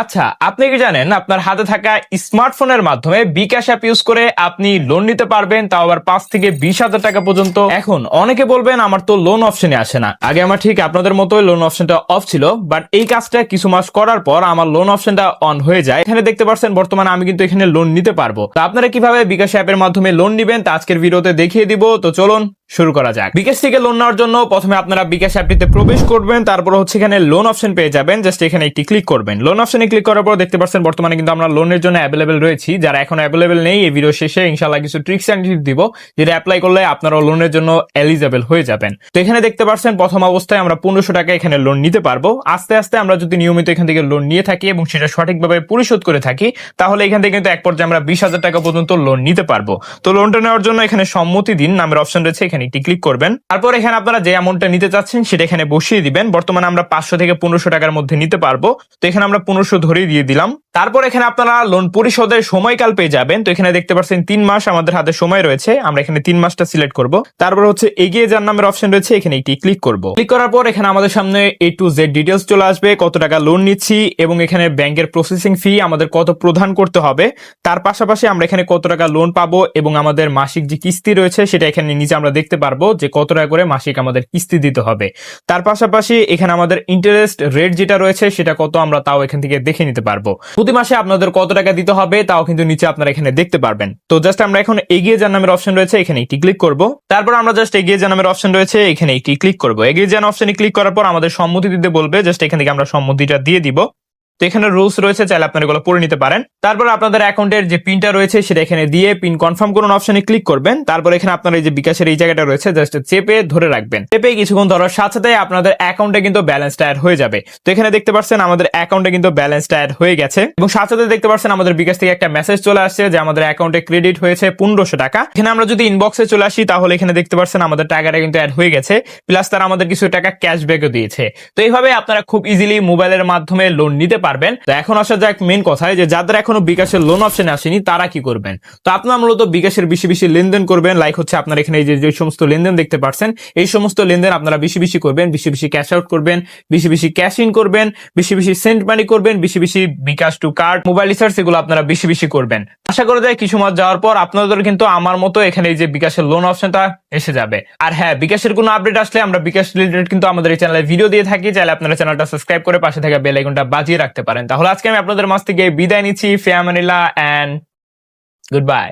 আচ্ছা, আপনি কি জানেন আপনার হাতে থাকা স্মার্টফোনের মাধ্যমে বিকাশ অ্যাপ ইউজ করে আপনি লোন নিতে পারবেন, তাও আবার 5 থেকে 20 হাজার টাকা পর্যন্ত। এখন অনেকে বলবেন আমার তো লোন অপশনে আসে না। আগে আমার ঠিক আপনাদের মতোই লোন অপশনটা অফ ছিল, বাট এই কাজটা কিছু মাস করার পর আমার লোন অপশনটা অন হয়ে যায়। এখানে দেখতে পাচ্ছেন বর্তমানে আমি কিন্তু এখানে লোন নিতে পারবো। তো আপনারা কিভাবে বিকাশ অ্যাপের মাধ্যমে লোন নিবেন তা আজকের ভিডিওতে দেখিয়ে দিব। তো চলুন শুরু করা যাক। বিকাশ থেকে লোন নেওয়ার জন্য প্রথমে আপনারা বিকাশ অ্যাপটিতে প্রবেশ করবেন, তারপর হচ্ছে এখানে লোন অপশন পেয়ে যাবেন। জাস্ট এখানে একটি ক্লিক করবেন। লোন অপশনে ক্লিক করার পর দেখতে পাচ্ছেন বর্তমানে কিন্তু আমরা লোনের জন্য অ্যাভেলেবেল রয়েছি। যারা এখন অ্যাভেলেবেল নেই, এই ভিডিও শেষে ইনশাআল্লাহ কিছু ট্রিক্স এন্ড টিপস দিব, যেটা অ্যাপ্লাই করলে আপনারা লোনের জন্য এলিজিবল হয়ে যাবেন। তো এখানে দেখতে পাচ্ছেন প্রথম অবস্থায় আমরা 1500 টাকা এখানে লোন নিতে পারবো। আস্তে আস্তে আমরা যদি নিয়মিত এখান থেকে লোন নিয়ে থাকি এবং সেটা সঠিকভাবে পরিশোধ করে থাকি, তাহলে এখান থেকে কিন্তু এক পর্যায়ে আমরা 20,000 টাকা পর্যন্ত লোন নিতে পারবো। তো লোনটা নেওয়ার জন্য এখানে সম্মতি দিন নামের অপশন রয়েছে, এখানে একটি ক্লিক করবেন। তারপর এখানে আপনারা যে অ্যামাউন্টটা নিতে চাচ্ছেন সেটা এখানে বসিয়ে দিবেন। বর্তমানে আমরা 500 থেকে 1500 টাকার মধ্যে নিতে পারবো। তো এখানে আমরা 1500 ধরেই দিয়ে দিলাম। তারপর এখানে আপনারা লোন পরিশোধের সময়কাল পেয়ে যাবেন। তো এখানে দেখতে পাচ্ছেন 3 মাস আমাদের হাতে সময় রয়েছে। আমরা এখানে 3 মাসটা সিলেক্ট করব। তারপর হচ্ছে এগিয়ে যান নামের অপশন রয়েছে, এখানে একটি ক্লিক করব। ক্লিক করার পর এখানে আমাদের সামনে A to Z ডিটেইলস চলে আসবে, কত টাকা লোন নিচ্ছি এবং এখানে ব্যাংকের প্রসেসিং ফি আমাদের কত প্রদান করতে হবে। তার পাশাপাশি আমরা এখানে কত টাকা লোন পাবো এবং আমাদের মাসিক যে কিস্তি রয়েছে সেটা এখানে নিচে আমরা দেখতে পারবো যে কত টাকা করে মাসিক আমাদের কিস্তি দিতে হবে। তার পাশাপাশি এখানে আমাদের ইন্টারেস্ট রেট যেটা রয়েছে সেটা কত আমরা তাও এখান থেকে দেখে নিতে পারবো। প্রতি মাসে আপনাদের কত টাকা দিতে হবে তাও কিন্তু নিচে আপনারা এখানে দেখতে পারবেন। তো জাস্ট আমরা এখন এগিয়ে যান নামের অপশন রয়েছে, এখানে একটি ক্লিক করব। তারপর আমরা জাস্ট এগিয়ে যান নামের অপশন রয়েছে, এখানে একটি ক্লিক করব। এগিয়ে যান অপশনে ক্লিক করার পর আমাদের সম্মতি দিতে বলবে, জাস্ট এখান থেকে আমরা সম্মতিটা দিয়ে দিব। তো এখানে রুলস রয়েছে, চাইলে আপনারা এগুলো পড়ে নিতে পারেন। তারপর আপনাদের অ্যাকাউন্টের যে পিনটা রয়েছে সেটা এখানে দিয়ে পিন কনফার্ম করুন অপশনে ক্লিক করবেন। তারপর এখানে আপনারা এই যে বিকাশের এই জায়গাটা রয়েছে জাস্ট চেপে ধরে রাখবেন। চেপে কিছুক্ষণ ধরার সাথে সাথে আপনাদের অ্যাকাউন্টে কিন্তু ব্যালেন্সটা অ্যাড হয়ে যাবে। তো এখানে দেখতে পাচ্ছেন আমাদের অ্যাকাউন্টে কিন্তু ব্যালেন্সটা অ্যাড হয়ে গেছে এবং সাথে সাথে দেখতে পাচ্ছেন আমাদের বিকাশ থেকে একটা মেসেজ চলে আসছে যে আমাদের অ্যাকাউন্টে ক্রেডিট হয়েছে 1500 টাকা। এখানে আমরা যদি ইনবক্সে চলে আসি তাহলে এখানে দেখতে পাচ্ছেন আমাদের টাকাটা কিন্তু অ্যাড হয়ে গেছে, প্লাস তারা আমাদের কিছু টাকা ক্যাশব্যাকও দিয়েছে। তো এইভাবে আপনারা খুব ইজিলি মোবাইলের মাধ্যমে লোন নিতে পারবেন। তো এখন আসা যাক মেন কথায়, যে যাদের এখনো বিকাশের লোন অপশনে আসেনি তারা কি করবেন। তো আপনারা মূলত বিকাশের বেশি বেশি লেনদেন করবেন। লাইক হচ্ছে আপনার এখানে এই যে সমস্ত লেনদেন দেখতে পাচ্ছেন, এই সমস্ত লেনদেন আপনারা বেশি বেশি করবেন, বেশি বেশি ক্যাশ আউট করবেন, বেশি বেশি ক্যাশ ইন করবেন, বেশি বেশি সেন্ড মানি করবেন, বেশি বেশি বিকাশ টু কার্ড, মোবাইল রিচার্জ এগুলো আপনারা বেশি বেশি করবেন। আশা করা যায় কিছু মাস যাওয়ার পর আপনাদের কিন্তু আমার মতো এখানে এই যে বিকাশের লোন অপশনটা এসে যাবে। আর হ্যাঁ, বিকাশের কোনো আপডেট আসলে আমরা বিকাশ রিলেটেড কিন্তু আমাদের এই চ্যানেলে ভিডিও দিয়ে থাকি, চাইলে আপনারা চ্যানেলটা সাবস্ক্রাইব করে পাশে থাকা বেল আইকনটা বাজিয়ে রাখতে পারেন। তাহলে আজকে আমি আপনাদের মাঝ থেকে বিদায় নিচ্ছি। ফি আমানিল্লাহ এন্ড গুড বাই।